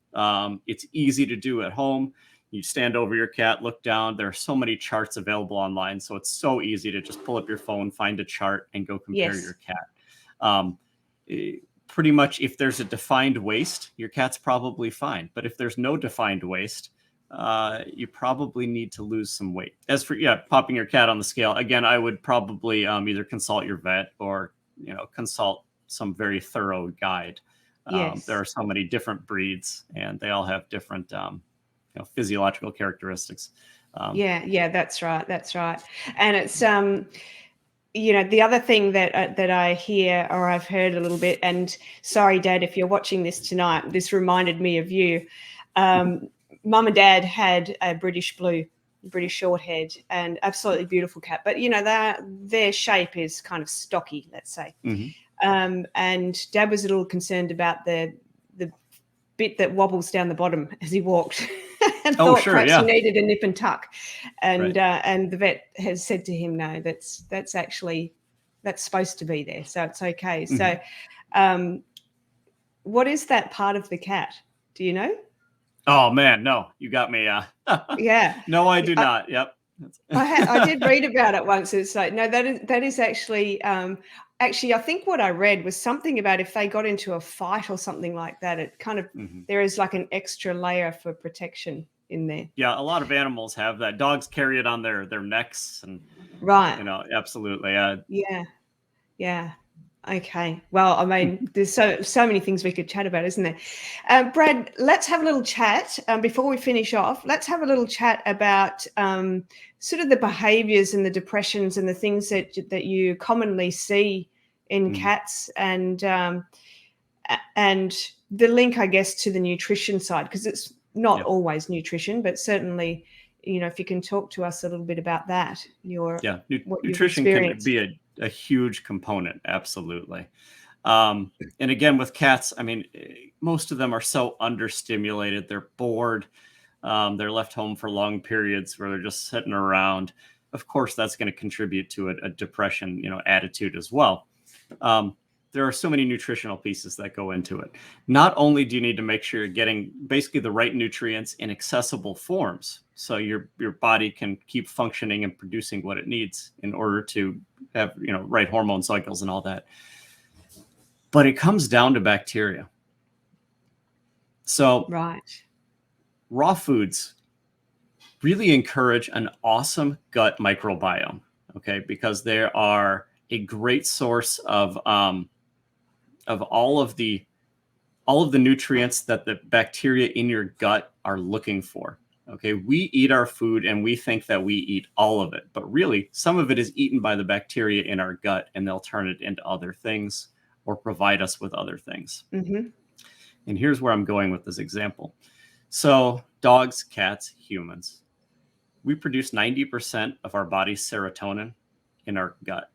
It's easy to do at home. You stand over your cat, look down. There are so many charts available online, so it's so easy to just pull up your phone, find a chart, and go compare your cat. Pretty much, if there's a defined waist, your cat's probably fine. But if there's no defined waist, you probably need to lose some weight. As for popping your cat on the scale, again, I would probably either consult your vet or consult some very thorough guide. There are so many different breeds, and they all have different physiological characteristics. That's right. And it's the other thing that I hear, or I've heard a little bit, and sorry, Dad, if you're watching this tonight, this reminded me of you. Mum and Dad had a British Shorthaired, and absolutely beautiful cat, but their shape is kind of stocky, let's say. And Dad was a little concerned about the bit that wobbles down the bottom as he walked. And thought perhaps he needed a nip and tuck, and the vet has said to him, no, that's supposed to be there, so it's okay. So what is that part of the cat, do you know? Oh man, no, you got me. No, I do not. Yep. I did read about it once. It's like, no, that is actually I think what I read was something about if they got into a fight or something like that, it kind of there is like an extra layer for protection in there. Yeah, a lot of animals have that. Dogs carry it on their necks, and absolutely. Yeah. Okay. Well, I mean, there's so many things we could chat about, isn't there? Brad, let's have a little chat before we finish off. Let's have a little chat about sort of the behaviors and the depressions and the things that you commonly see in cats, and the link, I guess, to the nutrition side, because it's not always nutrition, but certainly, if you can talk to us a little bit about that. Nutrition can be a huge component. Absolutely. And again, with cats, I mean, most of them are so understimulated. They're bored. They're left home for long periods where they're just sitting around. Of course, that's going to contribute to a depression, attitude as well. There are so many nutritional pieces that go into it. Not only do you need to make sure you're getting basically the right nutrients in accessible forms, so your body can keep functioning and producing what it needs in order to have right hormone cycles and all that. But it comes down to bacteria. So raw foods really encourage an awesome gut microbiome, because they are a great source of all of the nutrients that the bacteria in your gut are looking for. Okay, we eat our food and we think that we eat all of it, but really some of it is eaten by the bacteria in our gut, and they'll turn it into other things or provide us with other things. Mm-hmm. And here's where I'm going with this example. So dogs, cats, humans, we produce 90% of our body's serotonin in our gut.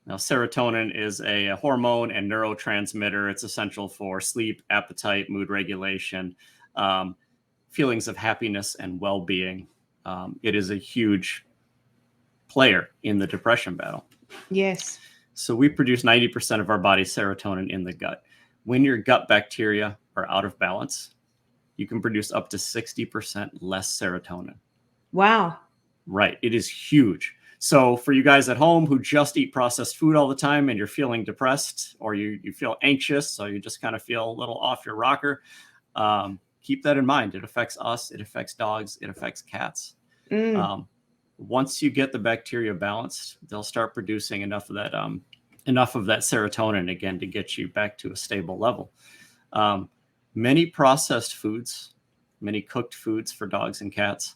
Now, serotonin is a hormone and neurotransmitter. It's essential for sleep, appetite, mood regulation, feelings of happiness and well-being. It is a huge player in the depression battle. Yes. So we produce 90% of our body's serotonin in the gut. When your gut bacteria are out of balance, you can produce up to 60% less serotonin. Wow. Right. It is huge. So for you guys at home who just eat processed food all the time and you're feeling depressed, or you feel anxious, so you just kind of feel a little off your rocker, keep that in mind. It affects us. It affects dogs. It affects cats. Once you get the bacteria balanced, they'll start producing enough of that serotonin again to get you back to a stable level. Many processed foods, many cooked foods for dogs and cats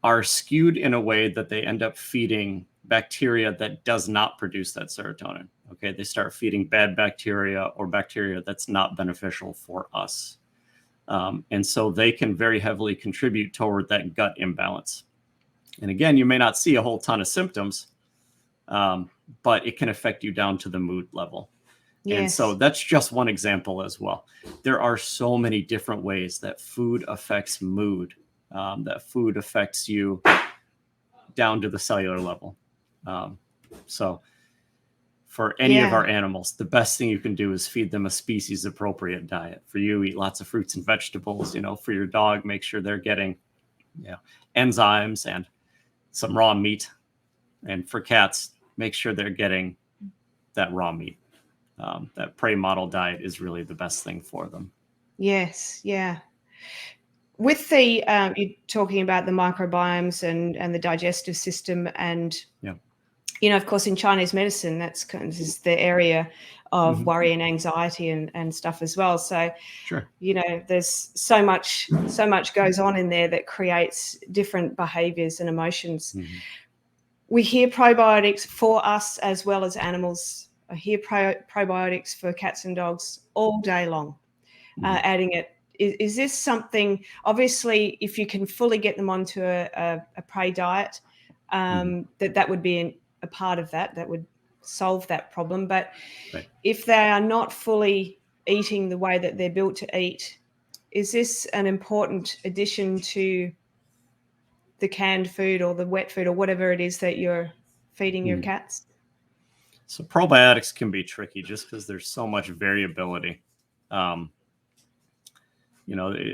are skewed in a way that they end up feeding bacteria that does not produce that serotonin. Okay, they start feeding bad bacteria or bacteria that's not beneficial for us. And so they can very heavily contribute toward that gut imbalance. And again, you may not see a whole ton of symptoms, but it can affect you down to the mood level. Yes. And so that's just one example as well. There are so many different ways that food affects mood, that food affects you down to the cellular level. So for any of our animals, the best thing you can do is feed them a species appropriate diet. For you, eat lots of fruits and vegetables. For your dog, make sure they're getting enzymes and some raw meat. And for cats, make sure they're getting that raw meat. That prey model diet is really the best thing for them. Yes. Yeah. With the you're talking about the microbiomes and the digestive system, and of course, in Chinese medicine, that's kind of is the area of worry and anxiety and stuff as well. So, sure, there's so much goes on in there that creates different behaviors and emotions. We hear probiotics for us as well as animals. I hear probiotics for cats and dogs all day long. Adding it. Is this something, obviously, if you can fully get them onto a prey diet, that would be a part of that would solve that problem. But if they are not fully eating the way that they're built to eat, is this an important addition to the canned food or the wet food or whatever it is that you're feeding your cats? So probiotics can be tricky just because there's so much variability. A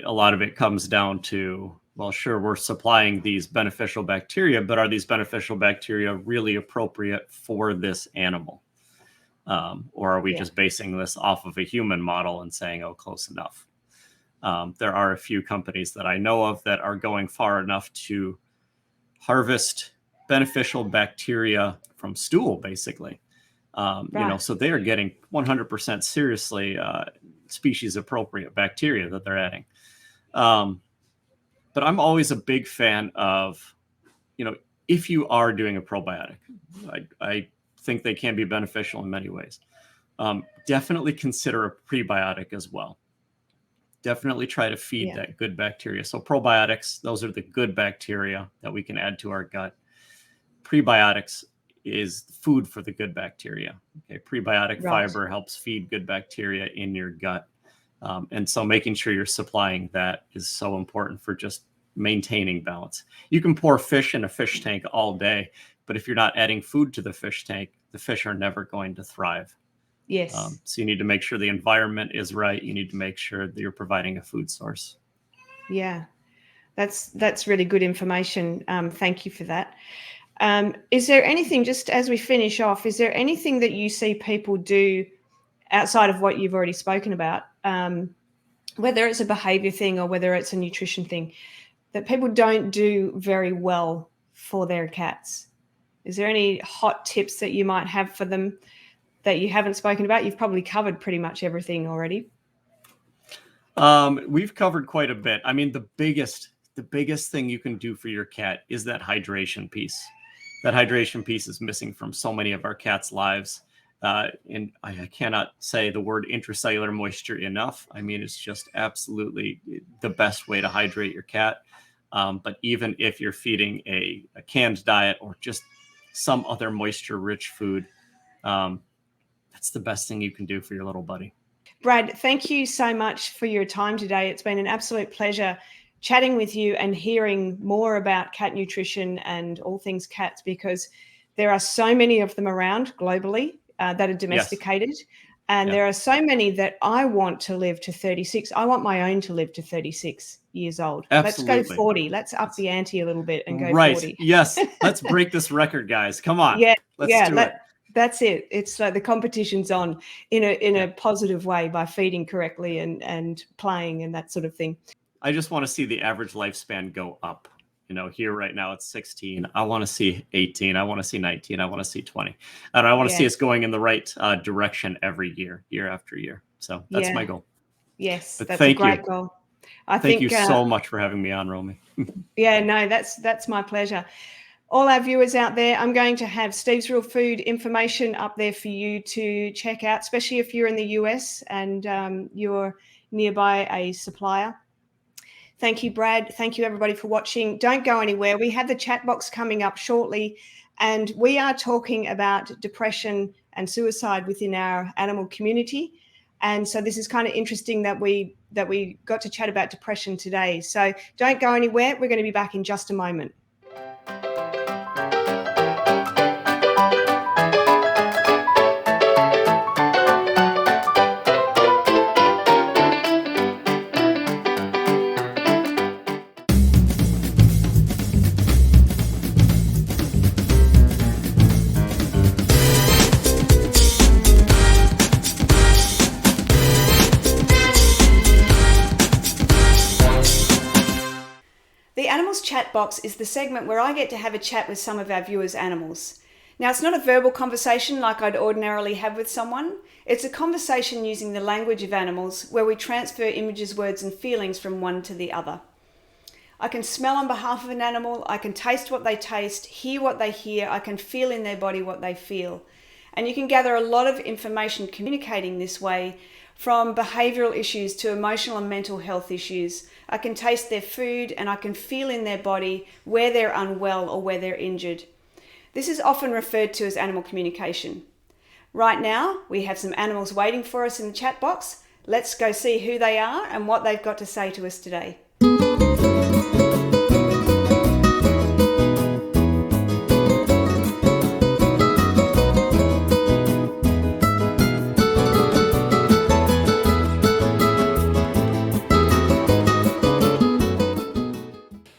lot of it comes down to, well, sure, we're supplying these beneficial bacteria, but are these beneficial bacteria really appropriate for this animal? Or are we just basing this off of a human model and saying, oh, close enough? There are a few companies that I know of that are going far enough to harvest beneficial bacteria from stool, basically. So they are getting 100% seriously species appropriate bacteria that they're adding. But I'm always a big fan of, if you are doing a probiotic, I think they can be beneficial in many ways. Definitely consider a prebiotic as well. Definitely try to feed that good bacteria. So probiotics, those are the good bacteria that we can add to our gut. Prebiotics is food for the good bacteria. Okay, prebiotic fiber helps feed good bacteria in your gut. And so making sure you're supplying that is so important for just maintaining balance. You can pour fish in a fish tank all day, but if you're not adding food to the fish tank, the fish are never going to thrive. Yes. So you need to make sure the environment is right. You need to make sure that you're providing a food source. Yeah, that's really good information. Thank you for that. Is there anything, just as we finish off, is there anything that you see people do outside of what you've already spoken about, whether it's a behavior thing or whether it's a nutrition thing, that people don't do very well for their cats? Is there any hot tips that you might have for them that you haven't spoken about? You've probably covered pretty much everything already. We've covered quite a bit. I mean, the biggest the biggest thing you can do for your cat is that hydration piece. That hydration piece is missing from so many of our cats' lives. And I cannot say the word intracellular moisture enough. I mean, it's just absolutely the best way to hydrate your cat. But even if you're feeding a canned diet or just some other moisture-rich food, that's the best thing you can do for your little buddy. Brad, thank you so much for your time today. It's been an absolute pleasure chatting with you and hearing more about cat nutrition and all things cats, because there are so many of them around globally that are domesticated. Yes. And there are so many that I want to live to 36. I want my own to live to 36 years old. Absolutely. Let's go 40. Let's up the ante a little bit and go 40. Yes. Let's break this record, guys. Come on. Let's do it. That's it. It's like the competition's on in a positive way by feeding correctly and playing and that sort of thing. I just want to see the average lifespan go up. Here right now it's 16. I want to see 18. I want to see 19. I want to see 20. And I want to see us going in the right direction every year after year. So that's my goal. Yes, but that's a great goal. Thank you so much for having me on, Romy. That's my pleasure. All our viewers out there, I'm going to have Steve's Real Food information up there for you to check out, especially if you're in the US and you're nearby a supplier. Thank you, Brad. Thank you, everybody, for watching. Don't go anywhere. We have the chat box coming up shortly, and we are talking about depression and suicide within our animal community. And so this is kind of interesting that we got to chat about depression today. So don't go anywhere. We're going to be back in just a moment. The Animals Chat Box is the segment where I get to have a chat with some of our viewers' animals. Now, it's not a verbal conversation like I'd ordinarily have with someone. It's a conversation using the language of animals where we transfer images, words, and feelings from one to the other. I can smell on behalf of an animal, I can taste what they taste, hear what they hear, I can feel in their body what they feel. And you can gather a lot of information communicating this way, from behavioural issues to emotional and mental health issues. I can taste their food and I can feel in their body where they're unwell or where they're injured. This is often referred to as animal communication. Right now, we have some animals waiting for us in the chat box. Let's go see who they are and what they've got to say to us today.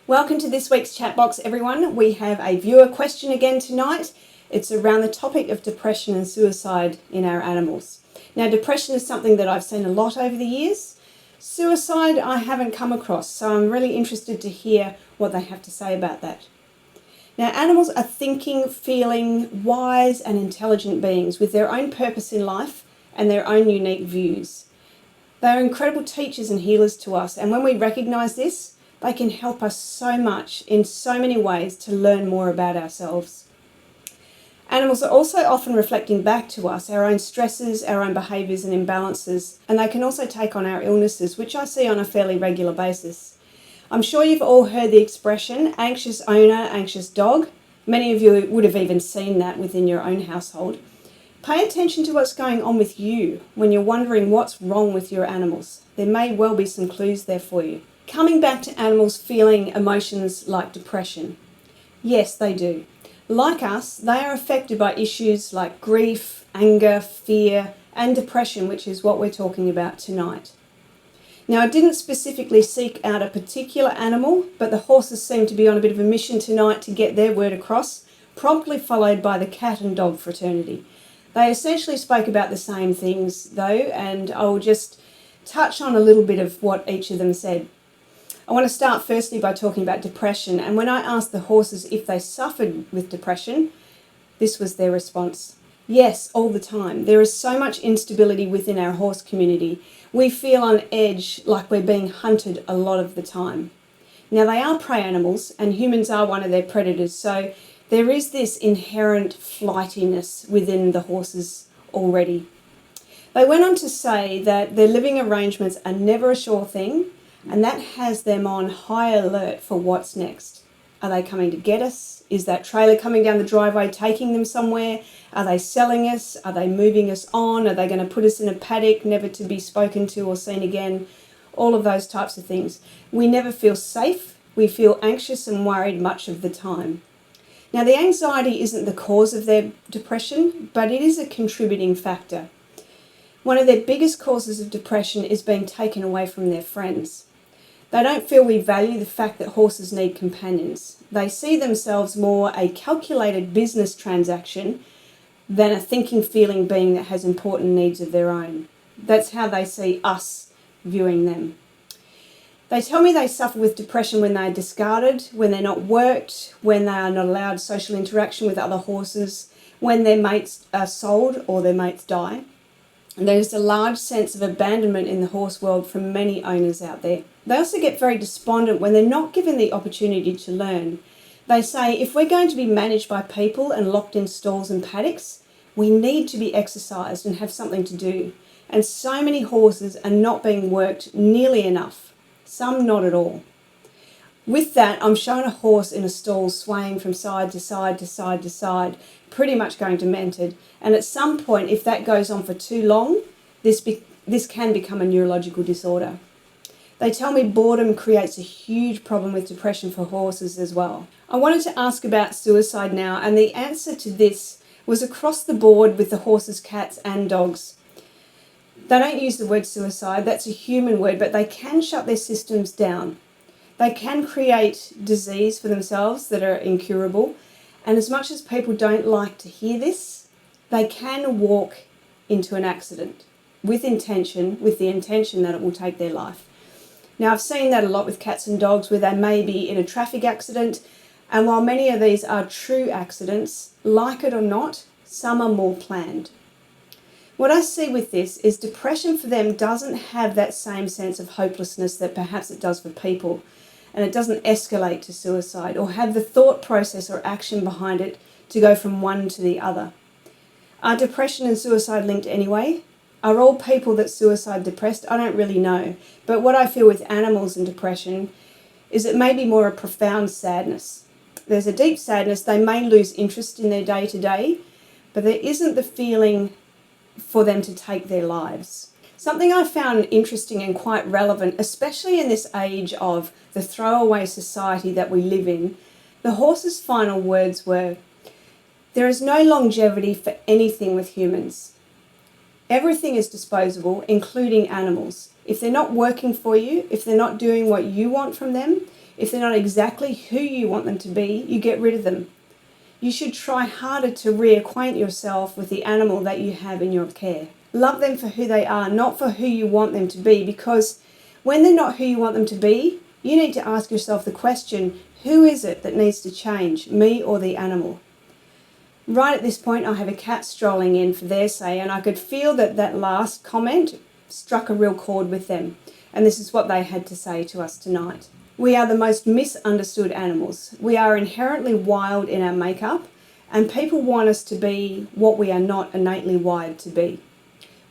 Welcome to this week's chat box, everyone. We have a viewer question again tonight. It's around the topic of depression and suicide in our animals. Now, depression is something that I've seen a lot over the years. Suicide I haven't come across, so I'm really interested to hear what they have to say about that. Now, animals are thinking, feeling, wise and intelligent beings with their own purpose in life and their own unique views. They are incredible teachers and healers to us, and when we recognise this, they can help us so much in so many ways to learn more about ourselves. Animals are also often reflecting back to us our own stresses, our own behaviours and imbalances, and they can also take on our illnesses, which I see on a fairly regular basis. I'm sure you've all heard the expression, anxious owner, anxious dog. Many of you would have even seen that within your own household. Pay attention to what's going on with you when you're wondering what's wrong with your animals. There may well be some clues there for you. Coming back to animals feeling emotions like depression. Yes, they do. Like us, they are affected by issues like grief, anger, fear, and depression, which is what we're talking about tonight. Now, I didn't specifically seek out a particular animal, but the horses seem to be on a bit of a mission tonight to get their word across, promptly followed by the cat and dog fraternity. They essentially spoke about the same things, though, and I'll just touch on a little bit of what each of them said. I want to start firstly by talking about depression, and when I asked the horses if they suffered with depression, this was their response. Yes, all the time. There is so much instability within our horse community. We feel on edge, like we're being hunted a lot of the time. Now, they are prey animals and humans are one of their predators, so there is this inherent flightiness within the horses already. They went on to say that their living arrangements are never a sure thing, and that has them on high alert for what's next. Are they coming to get us? Is that trailer coming down the driveway taking them somewhere? Are they selling us? Are they moving us on? Are they going to put us in a paddock, never to be spoken to or seen again? All of those types of things. We never feel safe. We feel anxious and worried much of the time. Now, the anxiety isn't the cause of their depression, but it is a contributing factor. One of their biggest causes of depression is being taken away from their friends. They don't feel we value the fact that horses need companions. They see themselves more a calculated business transaction than a thinking, feeling being that has important needs of their own. That's how they see us viewing them. They tell me they suffer with depression when they're discarded, when they're not worked, when they are not allowed social interaction with other horses, when their mates are sold or their mates die. And there's a large sense of abandonment in the horse world from many owners out there. They also get very despondent when they're not given the opportunity to learn. They say if we're going to be managed by people and locked in stalls and paddocks, we need to be exercised and have something to do. And so many horses are not being worked nearly enough, some not at all. With that, I'm shown a horse in a stall swaying from side to side to side to side, pretty much going demented. And at some point, if that goes on for too long, this can become a neurological disorder. They tell me boredom creates a huge problem with depression for horses as well. I wanted to ask about suicide now, and the answer to this was across the board with the horses, cats and dogs. They don't use the word suicide, that's a human word, but they can shut their systems down. They can create disease for themselves that are incurable, and as much as people don't like to hear this, they can walk into an accident with the intention that it will take their life. Now, I've seen that a lot with cats and dogs where they may be in a traffic accident, and while many of these are true accidents, like it or not, some are more planned. What I see with this is depression for them doesn't have that same sense of hopelessness that perhaps it does for people, and it doesn't escalate to suicide or have the thought process or action behind it to go from one to the other. Are depression and suicide linked anyway? Are all people that suicide depressed? I don't really know. But what I feel with animals and depression is it may be more a profound sadness. There's a deep sadness. They may lose interest in their day-to-day, but there isn't the feeling for them to take their lives. Something I found interesting and quite relevant, especially in this age of the throwaway society that we live in, the horse's final words were, "There is no longevity for anything with humans. Everything is disposable, including animals. If they're not working for you, if they're not doing what you want from them, if they're not exactly who you want them to be, you get rid of them. You should try harder to reacquaint yourself with the animal that you have in your care. Love them for who they are, not for who you want them to be, because when they're not who you want them to be, you need to ask yourself the question, who is it that needs to change, me or the animal?" Right at this point, I have a cat strolling in for their say, and I could feel that last comment struck a real chord with them. And this is what they had to say to us tonight. "We are the most misunderstood animals. We are inherently wild in our makeup, and people want us to be what we are not innately wired to be.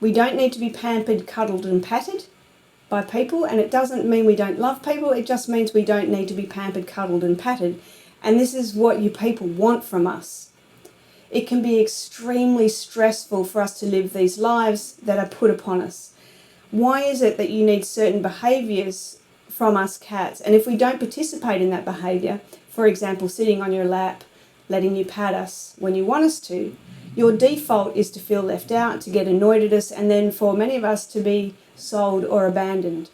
We don't need to be pampered, cuddled and patted by people, and it doesn't mean we don't love people, it just means we don't need to be pampered, cuddled and patted. And this is what you people want from us. It can be extremely stressful for us to live these lives that are put upon us. Why is it that you need certain behaviours from us cats? And if we don't participate in that behaviour, for example, sitting on your lap, letting you pat us when you want us to, your default is to feel left out, to get annoyed at us, and then for many of us to be sold or abandoned.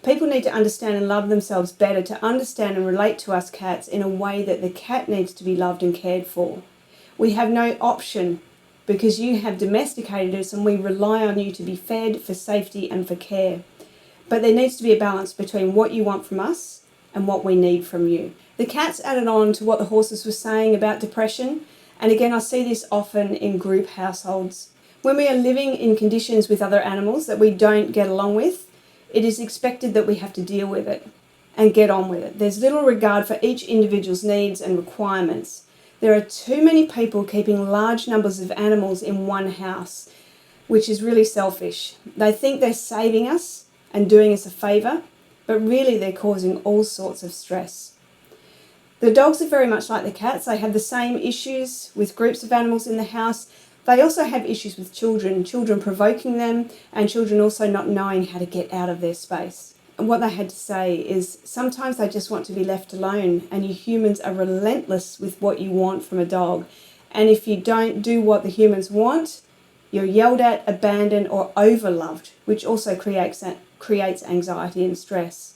People need to understand and love themselves better, to understand and relate to us cats in a way that the cat needs to be loved and cared for. We have no option because you have domesticated us and we rely on you to be fed for safety and for care. But there needs to be a balance between what you want from us and what we need from you." The cats added on to what the horses were saying about depression. And again, I see this often in group households. When we are living in conditions with other animals that we don't get along with, it is expected that we have to deal with it. and get on with it. There's little regard for each individual's needs and requirements. There are too many people keeping large numbers of animals in one house, which is really selfish. They think they're saving us and doing us a favour, but really they're causing all sorts of stress. The dogs are very much like the cats. They have the same issues with groups of animals in the house. They also have issues with children provoking them, and children also not knowing how to get out of their space. And what they had to say is sometimes they just want to be left alone, and you humans are relentless with what you want from a dog. And if you don't do what the humans want, you're yelled at, abandoned, or overloved, which also creates anxiety and stress.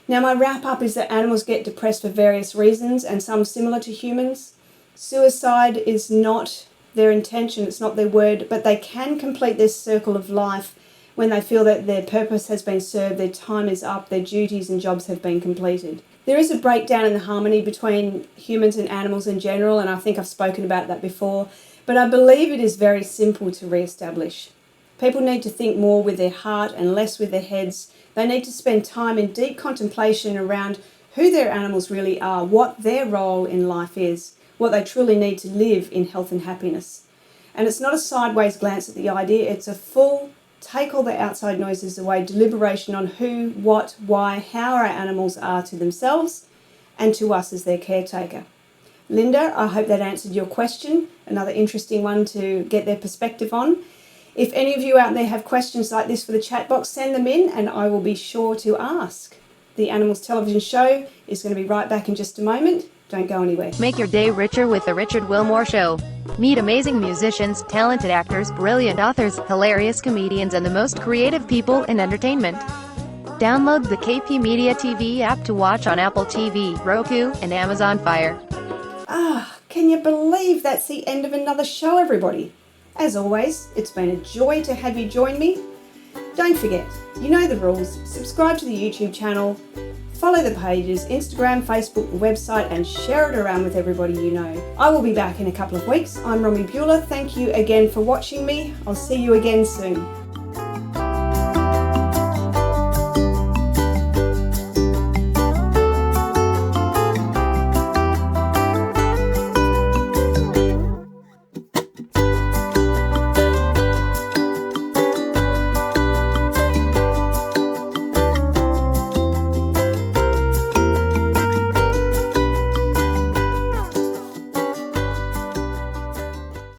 Now, my wrap up is that animals get depressed for various reasons, and some similar to humans. Suicide is not their intention, it's not their word, but they can complete this circle of life when they feel that their purpose has been served, their time is up, their duties and jobs have been completed. There is a breakdown in the harmony between humans and animals in general, and I think I've spoken about that before, but I believe it is very simple to re-establish. People need to think more with their heart and less with their heads. They need to spend time in deep contemplation around who their animals really are, what their role in life is, what they truly need to live in health and happiness. And it's not a sideways glance at the idea, it's a full take all the outside noises away, deliberation on who, what, why, how our animals are to themselves and to us as their caretaker. Linda, I hope that answered your question. Another interesting one to get their perspective on. If any of you out there have questions like this for the chat box, send them in and I will be sure to ask. The Animals Television Show is going to be right back in just a moment. Don't go anywhere. Make your day richer with The Richard Wilmore Show. Meet amazing musicians, talented actors, brilliant authors, hilarious comedians, and the most creative people in entertainment. Download the KP Media TV app to watch on Apple TV, Roku, and Amazon Fire. Can you believe that's the end of another show, everybody? As always, it's been a joy to have you join me. Don't forget, you know the rules. Subscribe to the YouTube channel, follow the pages, Instagram, Facebook, the website, and share it around with everybody you know. I will be back in a couple of weeks. I'm Romy Bueller. Thank you again for watching me. I'll see you again soon.